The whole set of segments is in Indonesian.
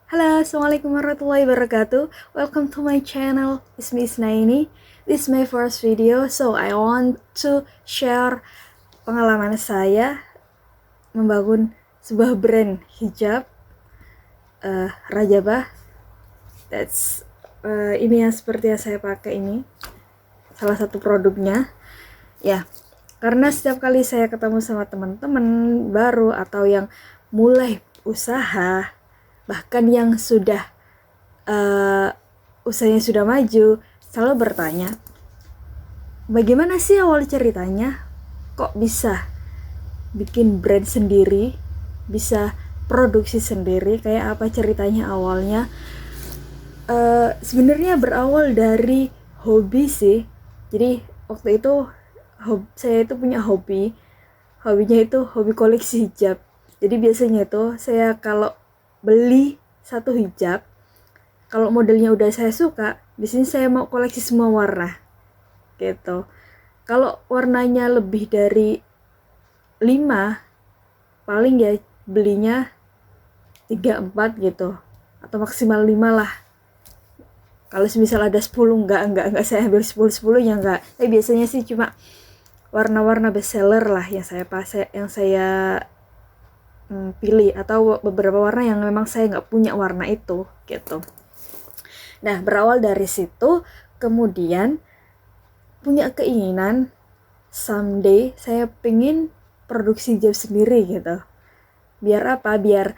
Halo, Assalamualaikum warahmatullahi wabarakatuh. Welcome to my channel. It's me Isnaini. This is my first video, so I want to share pengalaman saya membangun sebuah brand hijab Rajabah. That's ini yang seperti yang saya pakai ini. Salah satu produknya. Ya, karena setiap kali saya ketemu sama teman-teman baru atau yang mulai usaha, bahkan yang sudah usahanya sudah maju, selalu bertanya, bagaimana sih awal ceritanya? Kok bisa bikin brand sendiri, bisa produksi sendiri, kayak apa ceritanya awalnya? Sebenarnya berawal dari hobi sih. Jadi waktu itu saya itu punya hobinya itu hobi koleksi hijab. Jadi biasanya itu saya kalau beli satu hijab, kalau modelnya udah saya suka, biasanya saya mau koleksi semua warna gitu. Kalau warnanya lebih dari 5, paling ya belinya 3-4 gitu, atau maksimal 5 lah. Kalau misal ada 10, enggak saya ambil 10 ya enggak. Tapi biasanya sih cuma warna-warna bestseller lah yang saya pilih, atau beberapa warna yang memang saya nggak punya warna itu gitu. Nah, berawal dari situ, kemudian punya keinginan someday saya pengen produksi hijab sendiri gitu. Biar apa? Biar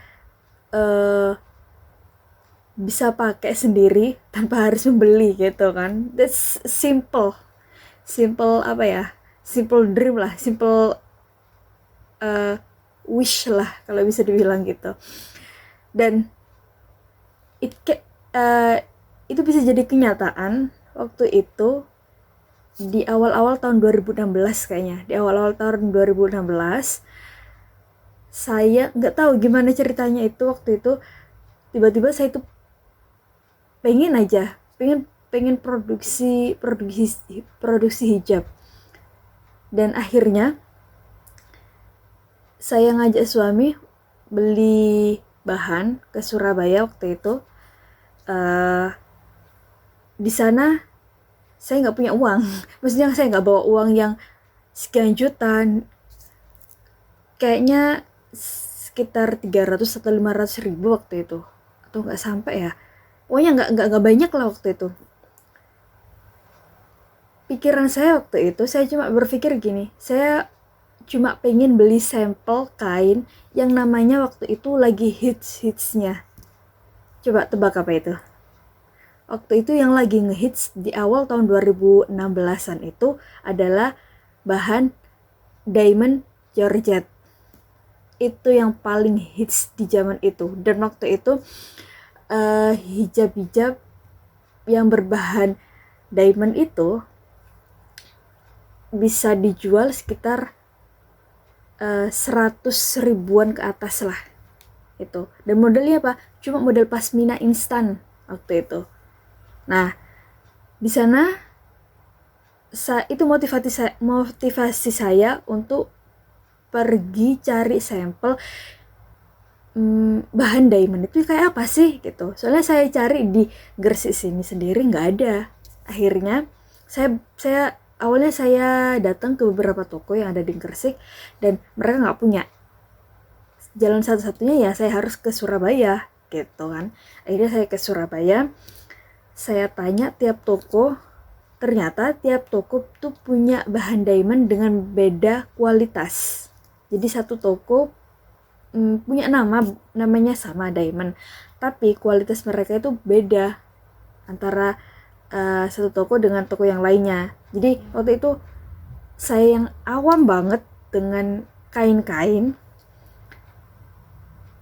bisa pakai sendiri tanpa harus membeli gitu kan. That's simple apa ya? Simple dream lah, simple wish lah kalau bisa dibilang gitu. Dan itu bisa jadi kenyataan waktu itu di awal-awal tahun 2016 kayaknya. Di awal-awal tahun 2016 saya nggak tahu gimana ceritanya itu. Waktu itu tiba-tiba saya tuh pengen produksi hijab. Dan akhirnya saya ngajak suami beli bahan ke Surabaya waktu itu. Di sana saya nggak punya uang, maksudnya saya nggak bawa uang yang sekian juta, kayaknya sekitar 300 atau 500 ribu waktu itu, atau nggak sampai ya, pokoknya nggak banyak lah waktu itu. Pikiran saya waktu itu, saya cuma berpikir gini, saya cuma pengen beli sampel kain yang namanya waktu itu lagi hitsnya. Coba tebak apa itu? Waktu itu yang lagi ngehits di awal tahun 2016-an itu adalah bahan diamond georgette. Itu yang paling hits di zaman itu. Dan waktu itu hijab-hijab yang berbahan diamond itu bisa dijual sekitar 100 ribuan ke atas lah itu. Dan modelnya apa? Cuma model pasmina instan waktu itu. Nah, di sana itu motivasi saya untuk pergi cari sampel bahan diamond itu kayak apa sih gitu. Soalnya saya cari di Gresik sini sendiri nggak ada. Akhirnya saya awalnya saya datang ke beberapa toko yang ada di Gresik dan mereka nggak punya. Jalan satu-satunya ya saya harus ke Surabaya gitu kan. Akhirnya saya ke Surabaya. Saya tanya tiap toko, ternyata tiap toko tuh punya bahan diamond dengan beda kualitas. Jadi satu toko punya namanya sama diamond, tapi kualitas mereka itu beda antara satu toko dengan toko yang lainnya. Jadi waktu itu saya yang awam banget dengan kain-kain,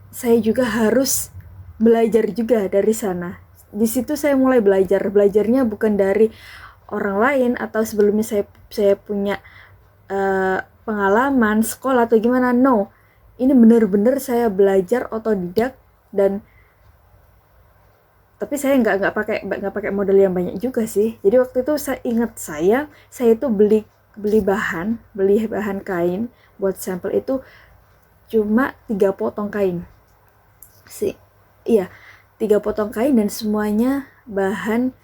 saya juga harus belajar juga dari sana. Di situ saya mulai belajarnya bukan dari orang lain atau sebelumnya saya punya pengalaman sekolah atau gimana. No, ini benar-benar saya belajar otodidak. Dan tapi saya nggak pakai model yang banyak juga sih. Jadi waktu itu saya ingat saya itu beli bahan kain buat sampel itu cuma 3 potong kain sih. Iya, 3 potong kain dan semuanya bahan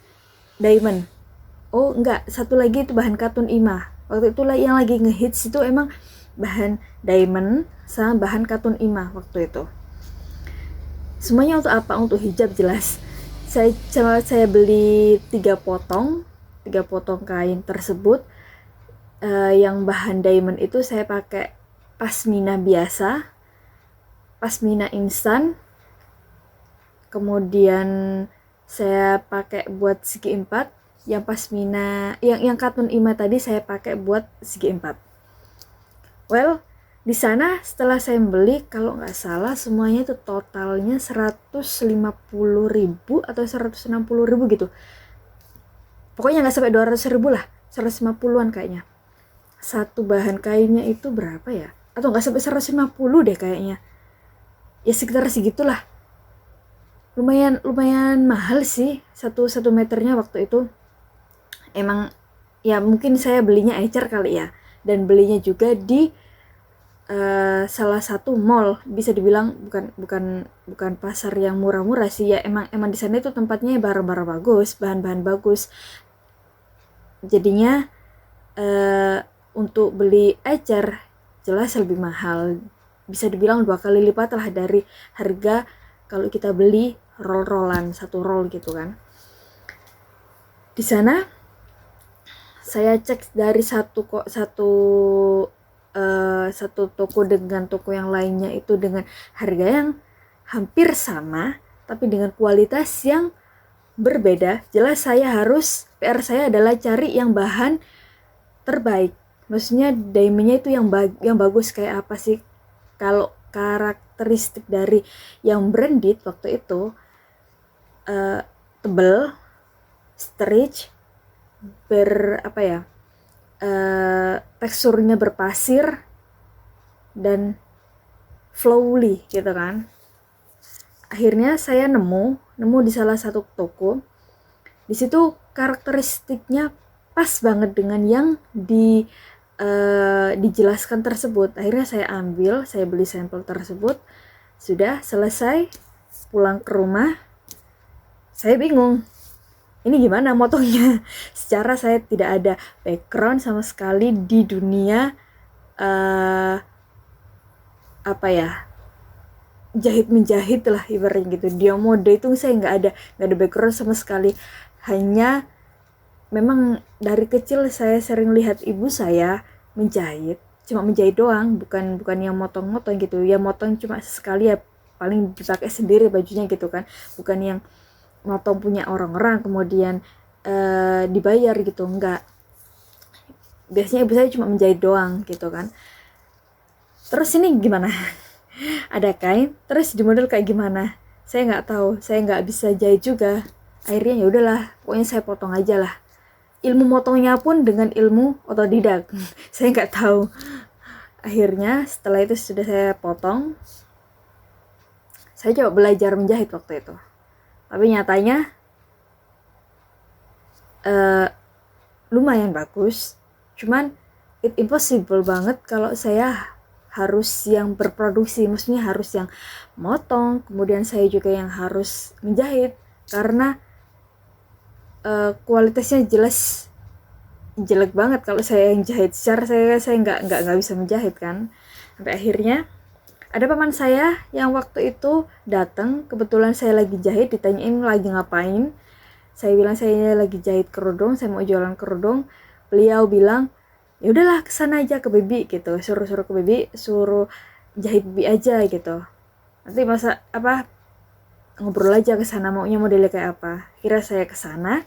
diamond. Oh enggak, satu lagi itu bahan katun imah. Waktu itu yang lagi ngehits itu emang bahan diamond sama bahan katun imah waktu itu. Semuanya untuk apa? Untuk hijab jelas. Saya beli 3 potong kain tersebut. Yang bahan diamond itu saya pakai pasmina biasa, pasmina instan. Kemudian saya pakai buat segi 4. Yang pasmina, yang katun imah tadi saya pakai buat segi 4. Well, di sana setelah saya beli, kalau nggak salah semuanya itu totalnya 150.000 atau 160.000 gitu. Pokoknya nggak sampai 200.000 lah, 150-an kayaknya. Satu bahan kainnya itu berapa ya? Atau nggak sampai 150 deh kayaknya. Ya sekitar segitulah. Lumayan mahal sih, satu meternya waktu itu. Emang ya mungkin saya belinya ecer kali ya, dan belinya juga di salah satu mall, bisa dibilang bukan pasar yang murah-murah sih ya, emang di sana itu tempatnya barang-barang bagus, bahan-bahan bagus. Jadinya untuk beli ecer jelas lebih mahal, bisa dibilang 2 kali lipat lah dari harga kalau kita beli roll-rollan, 1 roll gitu kan. Di sana saya cek dari satu toko dengan toko yang lainnya itu dengan harga yang hampir sama tapi dengan kualitas yang berbeda. Jelas PR saya adalah cari yang bahan terbaik. Maksudnya diamondnya itu yang bagus kayak apa sih? Kalau karakteristik dari yang branded waktu itu tebel, stretch, teksturnya berpasir dan flowy gitu kan. Akhirnya saya nemu di salah satu toko. Di situ karakteristiknya pas banget dengan yang dijelaskan tersebut. Akhirnya saya beli sampel tersebut. Sudah selesai, pulang ke rumah, saya bingung. Ini gimana motongnya? Secara saya tidak ada background sama sekali di dunia jahit menjahit lah ibaratnya gitu. Dia mode itu saya nggak ada background sama sekali. Hanya memang dari kecil saya sering lihat ibu saya menjahit, cuma menjahit doang, bukan yang motong-motong gitu. Ya motong cuma sekali ya, paling dipakai sendiri bajunya gitu kan, bukan yang motong punya orang-orang kemudian dibayar gitu, enggak. Biasanya ibu saya cuma menjahit doang gitu kan. Terus ini gimana? Ada kain, terus di model kayak gimana? Saya nggak tahu, saya nggak bisa jahit juga. Akhirnya ya udahlah, pokoknya saya potong aja lah. Ilmu motongnya pun dengan ilmu otodidak. Saya nggak tahu. Akhirnya setelah itu sudah saya potong, saya coba belajar menjahit waktu itu. Tapi nyatanya lumayan bagus. Cuman impossible banget kalau saya harus yang berproduksi, maksudnya harus yang motong, kemudian saya juga yang harus menjahit, karena kualitasnya jelas jelek banget kalau saya yang jahit. Secara saya nggak bisa menjahit kan. Sampai akhirnya ada paman saya yang waktu itu datang, kebetulan saya lagi jahit, ditanyain lagi ngapain. Saya bilang saya lagi jahit kerudung, saya mau jualan kerudung. Beliau bilang, ya udahlah kesana aja ke Bibi gitu, suruh ke Bibi, suruh jahit Bibi aja gitu. Nanti ngobrol aja kesana maunya modelnya kayak apa. Kira saya kesana,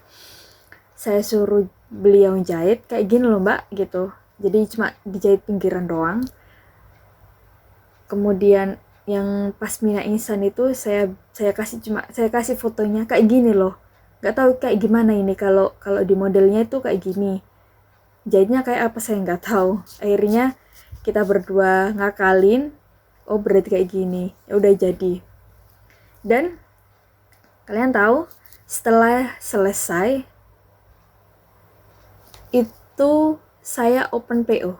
saya suruh beliau jahit kayak gini loh mbak gitu. Jadi cuma dijahit pinggiran doang. Kemudian yang pasmina instan itu saya kasih fotonya kayak gini loh. Nggak tahu kayak gimana ini kalau di modelnya itu kayak gini. Jahitnya kayak apa saya nggak tahu. Akhirnya kita berdua ngakalin, oh berarti kayak gini. Ya udah jadi. Dan kalian tahu setelah selesai itu saya open PO.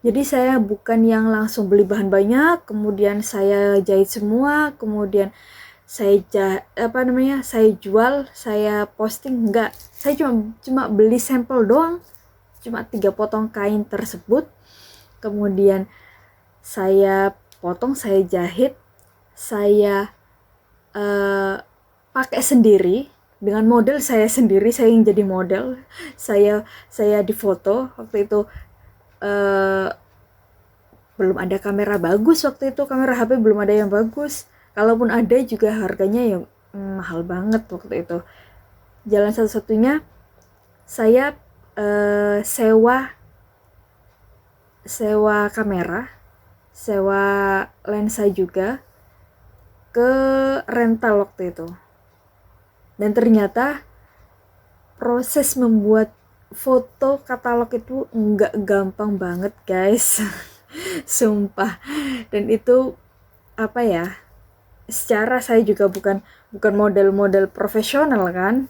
Jadi saya bukan yang langsung beli bahan banyak, kemudian saya jahit semua, kemudian saya jual, saya posting, enggak. Saya cuma beli sampel doang, cuma 3 potong kain tersebut, kemudian saya potong, saya jahit, saya pakai sendiri dengan model saya sendiri, saya yang jadi model, saya difoto waktu itu. Belum ada kamera bagus waktu itu, kamera HP belum ada yang bagus, kalaupun ada juga harganya yang mahal banget waktu itu. Jalan satu-satunya saya sewa kamera, sewa lensa juga ke rental waktu itu. Dan ternyata proses membuat foto katalog itu nggak gampang banget guys. Sumpah. Dan itu apa ya, secara saya juga bukan model-model profesional kan,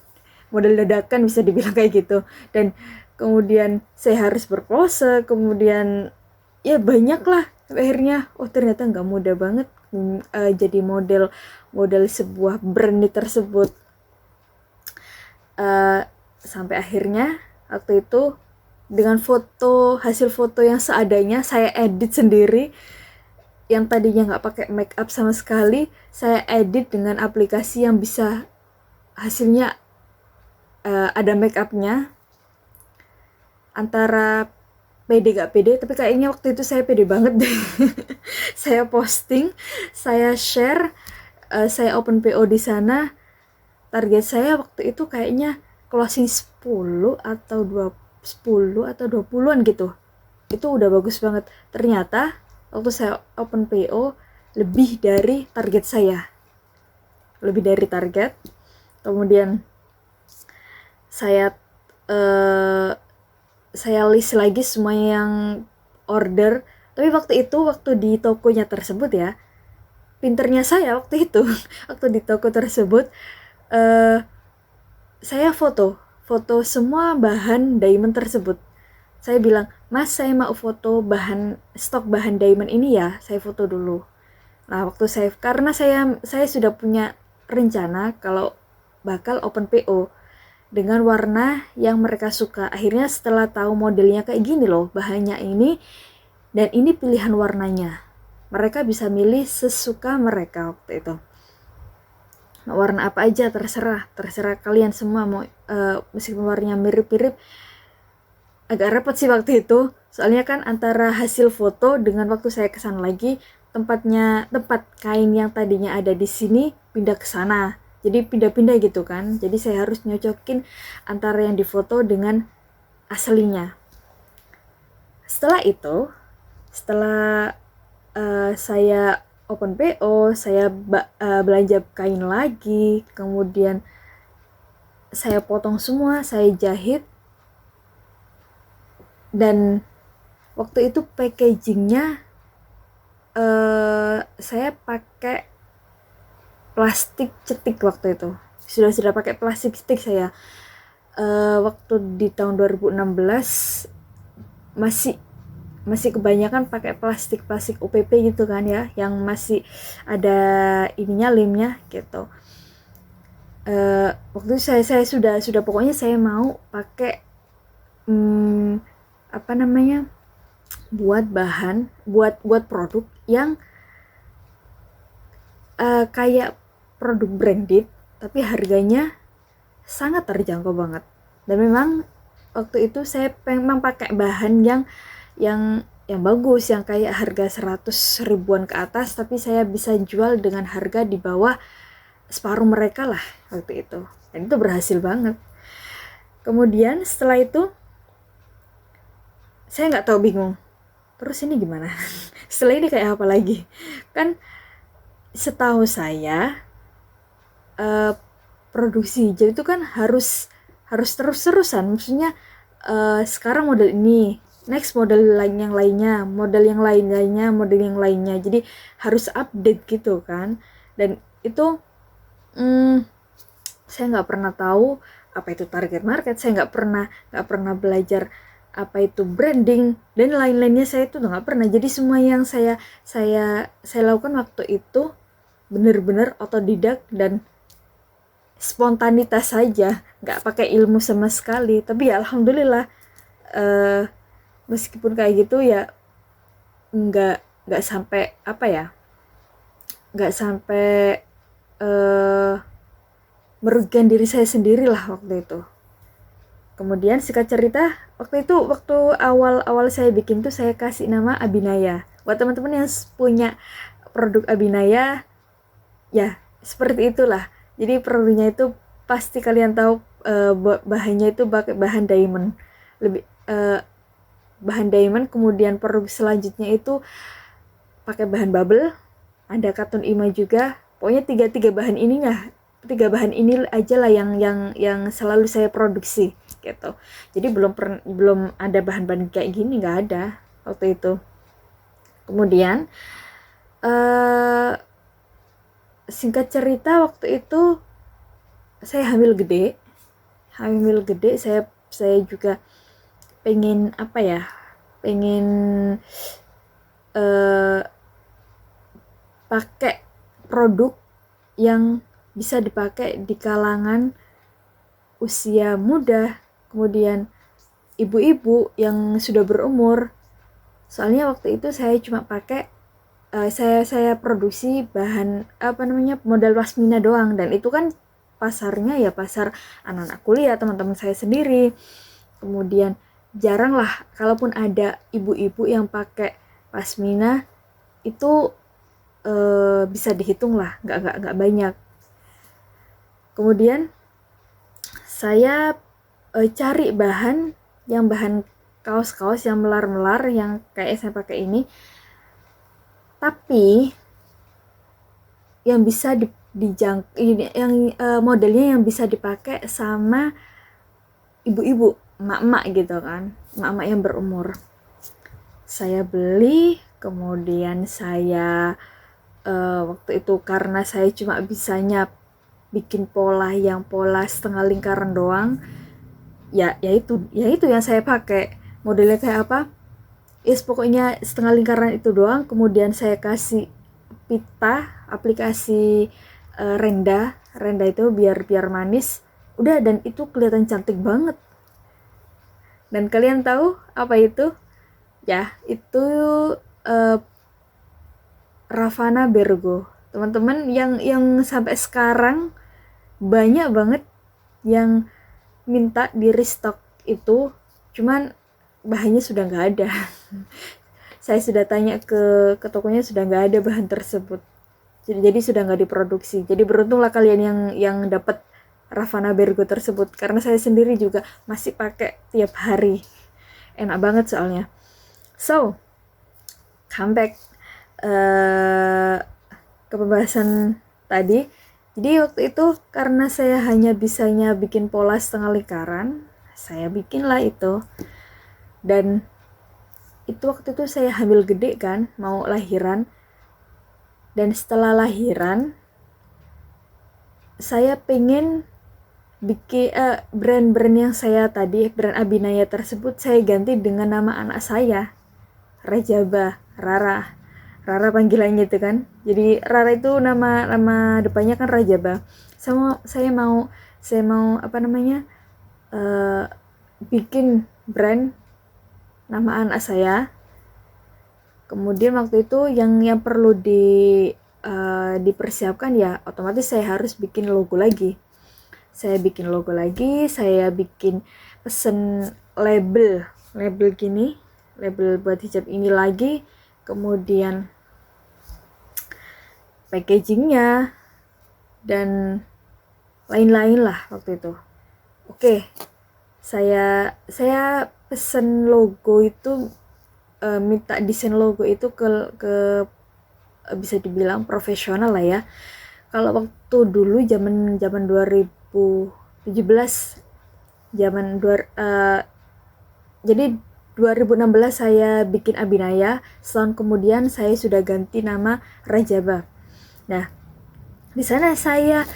model dadakan bisa dibilang kayak gitu. Dan kemudian saya harus berpose, kemudian ya banyak lah. Akhirnya ternyata nggak mudah banget jadi model sebuah brand tersebut. Sampai akhirnya waktu itu dengan hasil foto yang seadanya, saya edit sendiri. Yang tadinya nggak pakai make up sama sekali, saya edit dengan aplikasi yang bisa hasilnya ada make upnya. Antara pede gak pede, tapi kayaknya waktu itu saya pede banget deh. Saya posting, saya share, saya open PO di sana. Target saya waktu itu kayaknya closing 10 atau 20-an gitu. Itu udah bagus banget. Ternyata waktu saya open PO lebih dari target saya. Kemudian saya list lagi semua yang order. Tapi waktu di tokonya tersebut ya, pinternya saya waktu itu waktu di toko tersebut, saya foto semua bahan diamond tersebut. Saya bilang, Mas, saya mau foto stok bahan diamond ini ya, saya foto dulu. Nah, karena saya sudah punya rencana kalau bakal open PO dengan warna yang mereka suka. Akhirnya setelah tahu modelnya kayak gini loh, bahannya ini, dan ini pilihan warnanya, mereka bisa milih sesuka mereka waktu itu. Warna apa aja terserah kalian semua mau, meskipun warnanya mirip-mirip. Agak repot sih waktu itu, soalnya kan antara hasil foto dengan waktu saya kesana lagi, tempat kain yang tadinya ada di sini pindah ke sana, jadi pindah-pindah gitu kan. Jadi saya harus nyocokin antara yang difoto dengan aslinya. Setelah saya open PO, saya belanja kain lagi, kemudian saya potong semua, saya jahit. Dan waktu itu packagingnya saya pakai plastik cetik waktu itu. Sudah pakai plastik cetik saya. Waktu di tahun 2016 masih kebanyakan pakai plastik UPP gitu kan ya, yang masih ada ininya, lemnya gitu. Waktu itu saya sudah pokoknya saya mau pakai buat produk yang kayak produk branded tapi harganya sangat terjangkau banget. Dan memang waktu itu saya memang pakai bahan yang bagus, yang kayak harga 100 ribuan ke atas, tapi saya bisa jual dengan harga di bawah separuh mereka lah waktu itu. Dan itu berhasil banget. Kemudian setelah itu saya nggak tahu, bingung. Terus ini gimana? Setelah ini kayak apa lagi? Kan setahu saya produksi hijab itu kan harus terus-terusan. Maksudnya sekarang model ini, next model yang lainnya, model yang lainnya. Jadi harus update gitu kan. Dan itu saya nggak pernah tahu apa itu target market. Saya nggak pernah belajar apa itu branding dan lain-lainnya. Saya itu nggak pernah. Jadi semua yang saya lakukan waktu itu bener-bener otodidak dan spontanitas saja, nggak pakai ilmu sama sekali. Tapi ya alhamdulillah, meskipun kayak gitu ya nggak sampai apa ya, nggak sampai merugikan diri saya sendiri lah waktu itu. Kemudian singkat cerita, waktu awal-awal saya bikin tuh saya kasih nama Abinaya. Buat teman-teman yang punya produk Abinaya, ya seperti itulah. Jadi produknya itu pasti kalian tahu, bahannya itu bahan diamond. Bahan diamond, kemudian produk selanjutnya itu pakai bahan bubble, ada katun ima juga. Pokoknya tiga bahan ini aja lah yang selalu saya produksi gitu. Jadi belum ada bahan-bahan kayak gini, nggak ada waktu itu. Kemudian singkat cerita, waktu itu saya hamil gede, saya juga pengen apa ya, pengen pakai produk yang bisa dipakai di kalangan usia muda, kemudian ibu-ibu yang sudah berumur. Soalnya waktu itu saya cuma pakai saya produksi bahan modal pasmina doang, dan itu kan pasarnya ya pasar anak-anak kuliah, teman-teman saya sendiri. Kemudian jarang lah kalaupun ada ibu-ibu yang pakai pasmina, itu bisa dihitung lah, nggak banyak. Kemudian saya cari bahan kaos-kaos yang melar-melar yang kayak saya pakai ini, tapi yang bisa modelnya yang bisa dipakai sama ibu-ibu, emak-emak gitu kan, emak-emak yang berumur. Saya beli, kemudian saya waktu itu karena saya cuma bisanya bikin pola setengah lingkaran doang, ya itu yang saya pakai. Modelnya kayak apa, pokoknya setengah lingkaran itu doang. Kemudian saya kasih pita, aplikasi renda itu biar manis, udah, dan itu kelihatan cantik banget. Dan kalian tahu apa itu? Ya, itu Ravana Bergo. Teman-teman yang sampai sekarang banyak banget yang minta di restock itu, cuman bahannya sudah nggak ada. Saya sudah tanya ke tokonya, sudah nggak ada bahan tersebut. Jadi sudah nggak diproduksi. Jadi beruntunglah kalian yang dapat Ravana Bergo tersebut, karena saya sendiri juga masih pakai tiap hari. Enak banget soalnya. So, comeback ke pembahasan tadi. Jadi waktu itu karena saya hanya bisanya bikin pola setengah lingkaran, saya bikinlah itu. Dan itu waktu itu saya hamil gede kan, mau lahiran. Dan setelah lahiran, saya pengen bikin brand-brand yang saya tadi, brand Abinaya tersebut, saya ganti dengan nama anak saya, Rajaba, Rara panggilannya itu kan. Jadi Rara itu nama depannya kan Rajaba. Saya mau bikin brand nama anak saya. Kemudian waktu itu yang perlu dipersiapkan ya otomatis saya harus bikin logo lagi. Saya bikin pesen label gini, label buat hijab ini lagi, kemudian packagingnya dan lain-lain lah waktu itu. Oke, saya pesen logo itu, minta desain logo itu ke bisa dibilang profesional lah ya. Kalau waktu dulu zaman 2017, jadi 2016 saya bikin Abinaya, setahun kemudian saya sudah ganti nama Rajaba. Nah, di sana saya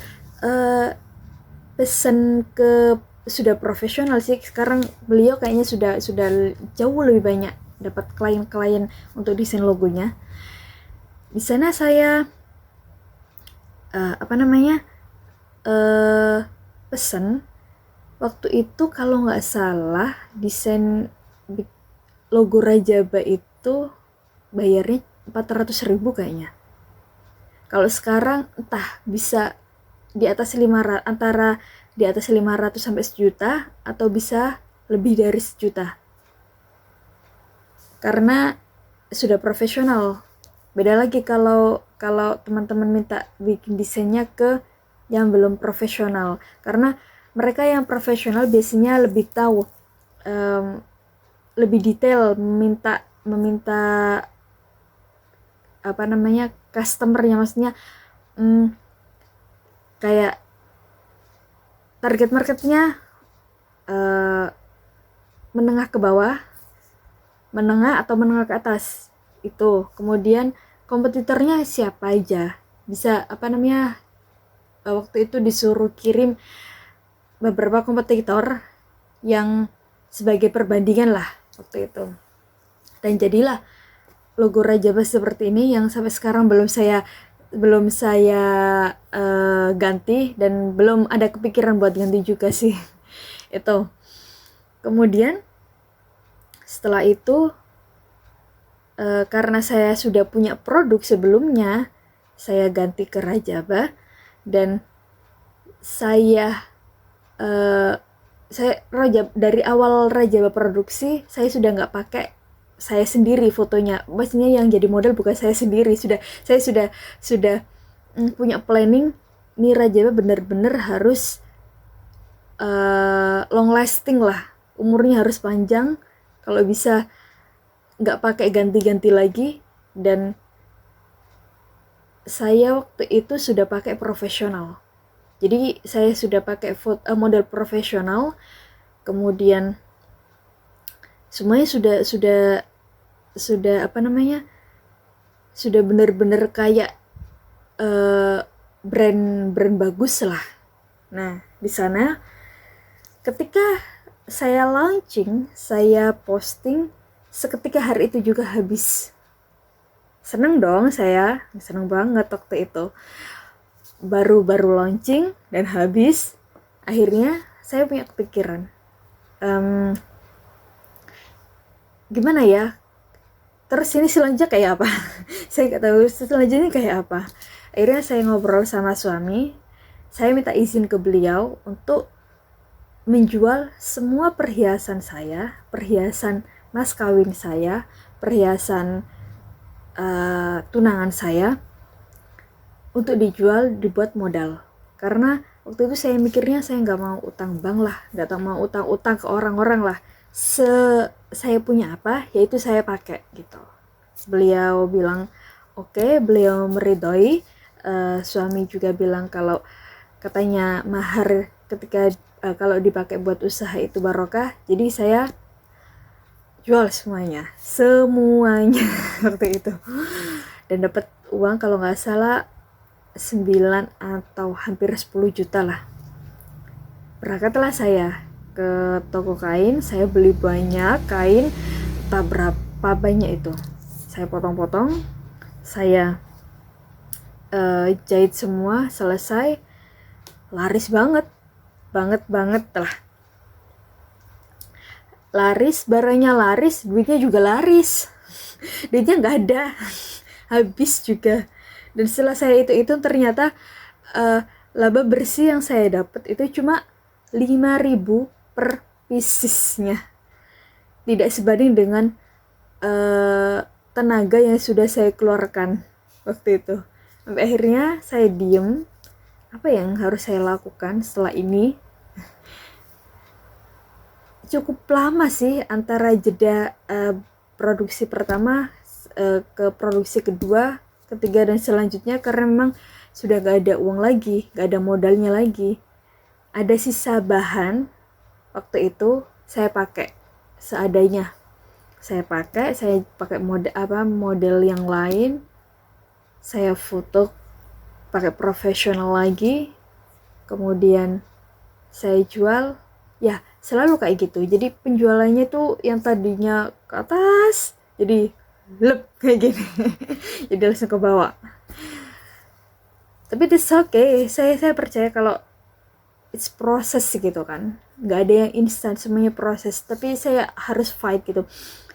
pesen ke, sudah profesional sih sekarang, beliau kayaknya sudah jauh lebih banyak dapat klien-klien untuk desain logonya. Di sana saya apa namanya, pesen waktu itu kalau nggak salah desain logo Rajaba itu bayarnya 400.000 kayaknya. Kalau sekarang entah bisa di atas 500, antara di atas 500 sampai 1 juta atau bisa lebih dari 1 juta. Karena sudah profesional. Beda lagi kalau teman-teman minta bikin desainnya ke yang belum profesional. Karena mereka yang profesional biasanya lebih tahu, lebih detail meminta apa namanya, customernya, maksudnya kayak target marketnya menengah ke bawah, menengah atau menengah ke atas itu. Kemudian kompetitornya siapa aja, bisa apa namanya, waktu itu disuruh kirim beberapa kompetitor yang sebagai perbandingan lah waktu itu, dan jadilah logo Rajaba seperti ini yang sampai sekarang belum saya ganti, dan belum ada kepikiran buat ganti juga sih. Itu. Kemudian setelah itu, karena saya sudah punya produk sebelumnya, saya ganti ke Rajaba, dan saya dari awal Rajaba produksi saya sudah nggak pakai saya sendiri fotonya, maksudnya yang jadi model bukan saya sendiri. Saya sudah punya planning, nih Rajaba bener-bener harus long lasting lah, umurnya harus panjang, kalau bisa nggak pakai ganti-ganti lagi. Dan saya waktu itu sudah pakai profesional, jadi saya sudah pakai model profesional, kemudian semuanya sudah apa namanya, sudah bener-bener kayak brand bagus lah. Nah, di sana ketika saya launching, saya posting, seketika hari itu juga habis. Seneng dong, saya seneng banget waktu itu. Baru launching dan habis. Akhirnya saya punya kepikiran, gimana ya, terus ini selanjutnya kayak apa? Saya nggak tahu selanjutnya kayak apa. Akhirnya saya ngobrol sama suami, saya minta izin ke beliau untuk menjual semua perhiasan saya, perhiasan mas kawin saya, perhiasan tunangan saya, untuk dijual, dibuat modal. Karena waktu itu saya mikirnya saya nggak mau utang bank lah, nggak mau utang-utang ke orang-orang lah. Saya punya apa, yaitu saya pakai gitu. Beliau bilang oke, beliau meridhoi. Suami juga bilang kalau katanya mahar ketika kalau dipakai buat usaha itu barokah. Jadi saya jual semuanya waktu itu, dan dapat uang kalau nggak salah 9 atau hampir 10 juta lah. Berangkatlah saya ke toko kain, saya beli banyak kain, entah berapa banyak itu. Saya potong-potong, saya jahit semua, selesai. Laris banget lah. Laris, barangnya laris, duitnya juga laris. Duitnya nggak ada, habis juga. Dan setelah saya itu ternyata laba bersih yang saya dapat itu cuma 5.000 per piecesnya, tidak sebanding dengan tenaga yang sudah saya keluarkan waktu itu. Sampai akhirnya saya diem, apa yang harus saya lakukan setelah ini. Cukup lama sih antara jeda produksi pertama ke produksi kedua, ketiga, dan selanjutnya, karena memang sudah gak ada uang lagi, gak ada modalnya lagi. Ada sisa bahan, waktu itu saya pakai seadanya. Saya pakai model yang lain, saya foto pakai profesional lagi, kemudian saya jual. Ya, selalu kayak gitu. Jadi penjualannya tuh yang tadinya ke atas, jadi lep kayak gini. Jadi langsung ke bawah. Tapi it's okay, saya percaya kalau it's proses gitu kan, nggak ada yang instan, semuanya proses, tapi saya harus fight gitu.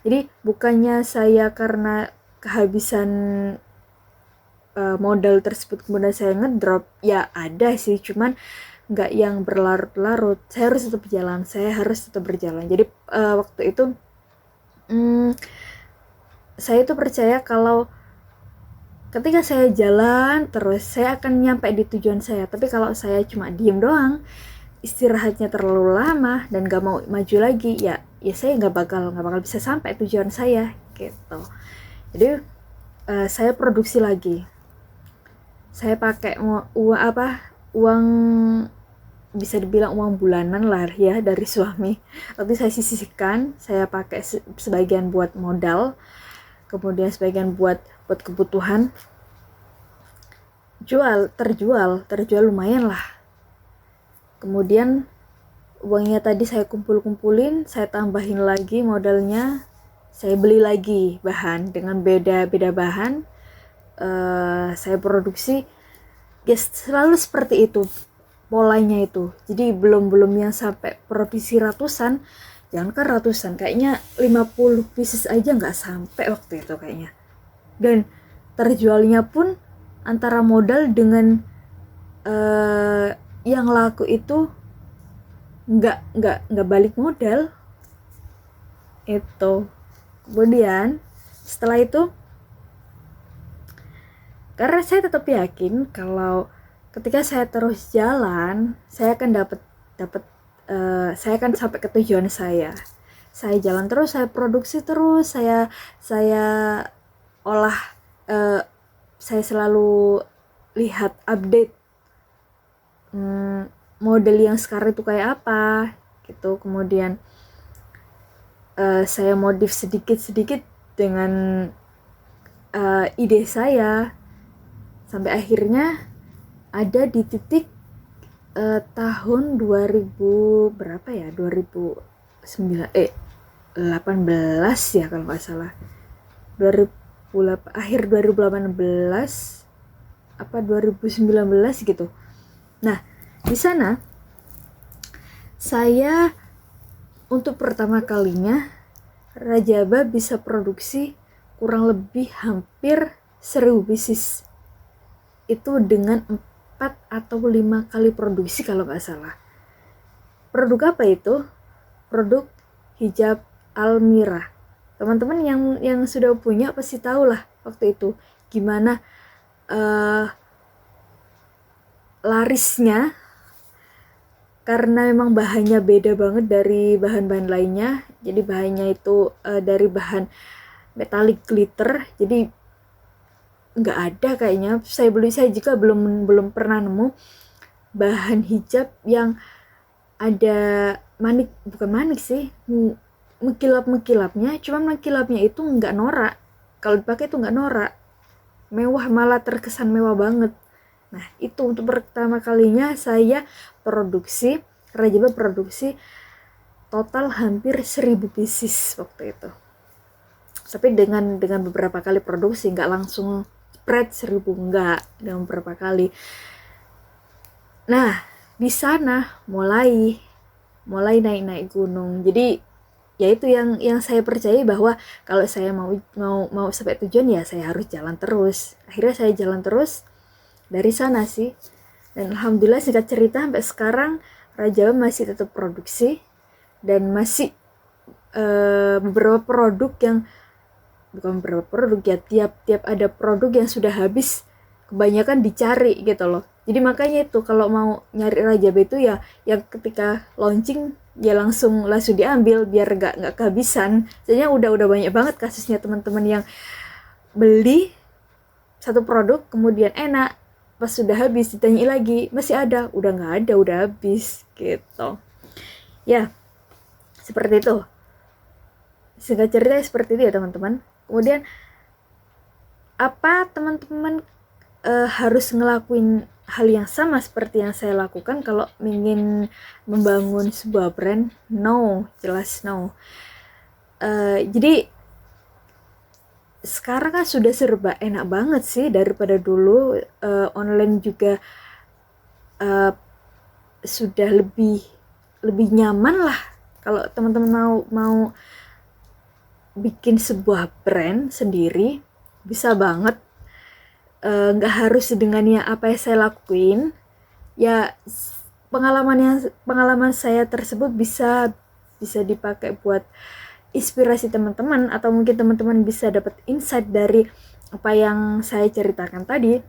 Jadi bukannya saya karena kehabisan modal tersebut kemudian saya ngedrop, ya ada sih, cuman nggak yang berlarut-larut. Saya harus tetap jalan, saya harus tetap berjalan. Jadi waktu itu saya tuh percaya kalau ketika saya jalan terus, saya akan nyampe di tujuan saya. Tapi kalau saya cuma diem doang, istirahatnya terlalu lama dan gak mau maju lagi, ya saya nggak bakal bisa sampai tujuan saya gitu. Jadi saya produksi lagi. Saya pakai uang bisa dibilang uang bulanan lah ya dari suami. Tapi saya sisihkan, saya pakai sebagian buat modal, kemudian sebagian buat kebutuhan. Terjual lumayan lah. Kemudian uangnya tadi saya kumpulin, saya tambahin lagi modalnya, saya beli lagi bahan dengan beda bahan, saya produksi. Yes, selalu seperti itu polanya itu. Jadi belum yang sampai produksi ratusan, jangankan ratusan, kayaknya 50 pieces aja nggak sampai waktu itu kayaknya. Dan terjualnya pun antara modal dengan yang laku itu nggak balik modal itu. Kemudian setelah itu, karena saya tetap yakin kalau ketika saya terus jalan, saya akan dapat saya akan sampai ke tujuan saya. Saya jalan terus, saya produksi terus, saya olah, saya selalu lihat update model yang sekarang itu kayak apa gitu. Kemudian saya modif sedikit dengan ide saya, sampai akhirnya ada di titik tahun 2000 berapa ya, 18 ya kalau nggak salah, 2008, akhir 2018 apa 2019 gitu. Nah, di sana saya untuk pertama kalinya Rajaba bisa produksi kurang lebih hampir 1000 pieces. Itu dengan 4 atau 5 kali produksi kalau nggak salah. Produk apa itu? Produk hijab Almira. Teman-teman yang sudah punya pasti tahu lah waktu itu gimana larisnya, karena memang bahannya beda banget dari bahan-bahan lainnya. Jadi bahannya itu dari bahan metallic glitter, jadi nggak ada kayaknya, saya juga belum pernah nemu bahan hijab yang ada bukan manik sih, mengkilapnya, cuman mengkilapnya itu nggak norak. Kalau dipakai itu nggak norak, mewah, malah terkesan mewah banget. Nah, itu untuk pertama kalinya saya produksi, Rajaba produksi total hampir 1000 pieces waktu itu. Tapi dengan beberapa kali produksi, nggak langsung spread 1000, enggak, dengan beberapa kali. Nah, di sana mulai naik gunung. Jadi ya itu yang saya percaya, bahwa kalau saya mau sampai tujuan, ya saya harus jalan terus. Akhirnya saya jalan terus dari sana sih. Dan alhamdulillah, singkat cerita, sampai sekarang Rajaba masih tetap produksi, dan masih beberapa produk yang bukan beberapa produk ya, tiap ada produk yang sudah habis, kebanyakan dicari gitu loh. Jadi makanya itu kalau mau nyari Rajaba itu ya yang ketika launching ya langsung diambil, biar nggak kehabisan. Soalnya udah banyak banget kasusnya teman-teman yang beli satu produk kemudian enak, pas sudah habis ditanya lagi masih ada, udah nggak ada, udah habis gitu ya. Seperti itu, singkat cerita seperti itu ya teman-teman. Kemudian apa teman-teman harus ngelakuin hal yang sama seperti yang saya lakukan kalau ingin membangun sebuah brand? No, jelas no. Jadi sekarang kan sudah serba enak banget sih daripada dulu. Online juga sudah lebih nyaman lah. Kalau teman-teman mau bikin sebuah brand sendiri, bisa banget. Nggak harus dengan yang apa yang saya lakuin ya. Pengalaman saya tersebut bisa dipakai buat inspirasi teman-teman, atau mungkin teman-teman bisa dapat insight dari apa yang saya ceritakan tadi.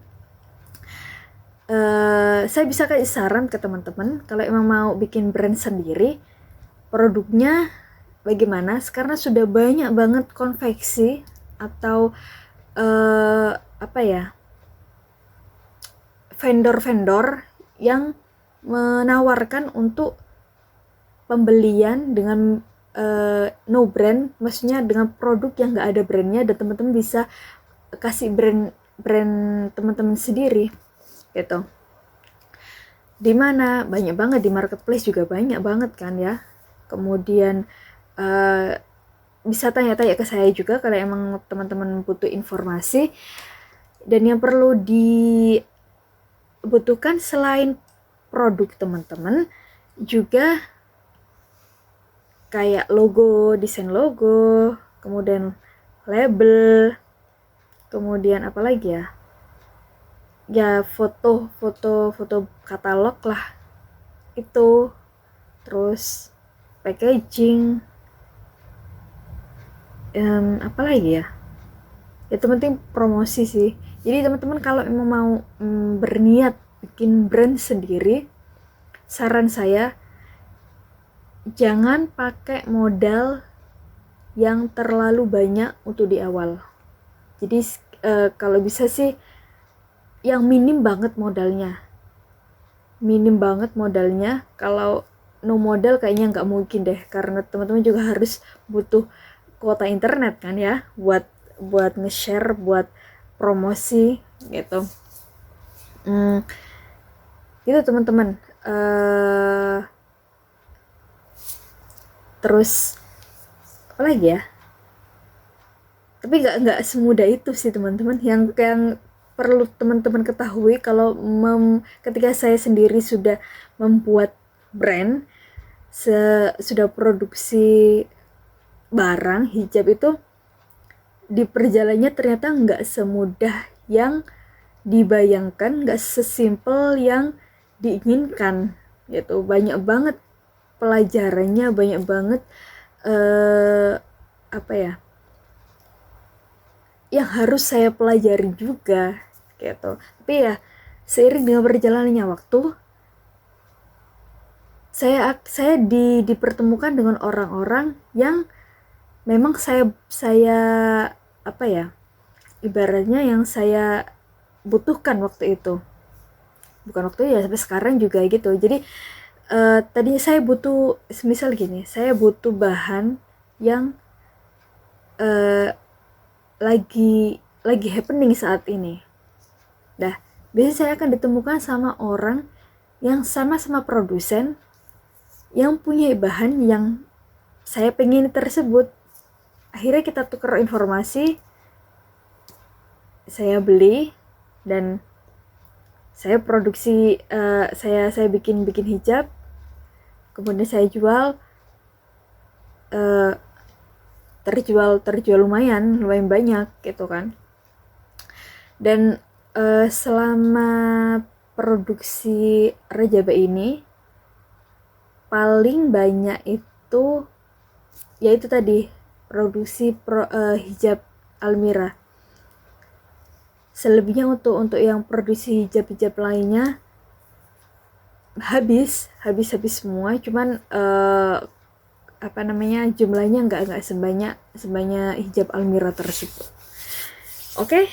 Saya bisa kasih saran ke teman-teman kalau emang mau bikin brand sendiri, produknya bagaimana, karena sudah banyak banget konveksi atau apa ya, vendor-vendor yang menawarkan untuk pembelian dengan no brand, maksudnya dengan produk yang nggak ada brandnya, dan teman-teman bisa kasih brand teman-teman sendiri gitu. Dimana banyak banget di marketplace juga banyak banget kan ya. Kemudian bisa tanya-tanya ke saya juga kalau emang teman-teman butuh informasi. Dan yang perlu dibutuhkan selain produk teman-teman juga kayak logo, desain logo, kemudian label, kemudian apa lagi ya? Ya foto katalog lah itu, terus packaging, apa lagi ya? Itu penting promosi sih. Jadi teman-teman kalau emang mau berniat bikin brand sendiri, saran saya jangan pakai modal yang terlalu banyak untuk di awal. Jadi kalau bisa sih yang minim banget modalnya. Kalau no modal kayaknya nggak mungkin deh, karena teman-teman juga harus butuh kuota internet kan ya, buat nge-share, buat promosi gitu. Itu teman-teman. Terus apa lagi ya? Tapi nggak semudah itu sih teman-teman. Yang perlu teman-teman ketahui kalau ketika saya sendiri sudah membuat brand, sudah produksi barang hijab itu, di perjalanannya ternyata nggak semudah yang dibayangkan, nggak sesimpel yang diinginkan gitu. Banyak banget pelajarannya, banyak banget apa ya, yang harus saya pelajari juga gitu. Tapi ya seiring dengan berjalannya waktu, saya dipertemukan dengan orang-orang yang memang saya apa ya, ibaratnya yang saya butuhkan waktu itu. Bukan waktu ya, sampai sekarang juga gitu. Jadi tadinya saya butuh, misal gini, saya butuh bahan yang lagi happening saat ini. Dah, biasanya saya akan ditemukan sama orang yang sama-sama produsen yang punya bahan yang saya pengen tersebut. Akhirnya kita tukar informasi, saya beli dan saya produksi, saya bikin hijab, kemudian saya jual, terjual lumayan banyak gitu kan. Dan selama produksi Rajaba ini paling banyak itu yaitu tadi produksi hijab Almira. Selebihnya untuk yang produksi hijab lainnya habis semua. Cuman apa namanya, jumlahnya nggak sebanyak hijab Almira tersebut. Oke,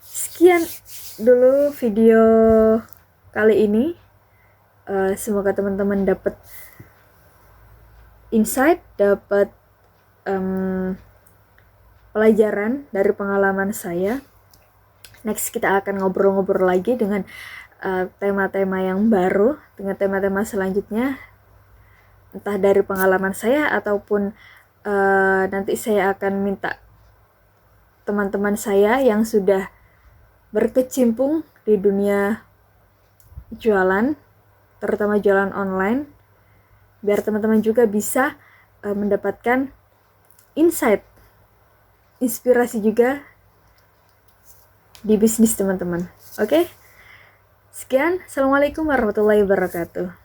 sekian dulu video kali ini. Semoga teman-teman dapat insight, dapat pelajaran dari pengalaman saya. Next kita akan ngobrol-ngobrol lagi dengan tema-tema yang baru, dengan tema-tema selanjutnya, entah dari pengalaman saya ataupun nanti saya akan minta teman-teman saya yang sudah berkecimpung di dunia jualan, terutama jualan online, biar teman-teman juga bisa mendapatkan insight, inspirasi juga di bisnis teman-teman. Oke? Sekian, Assalamualaikum warahmatullahi wabarakatuh.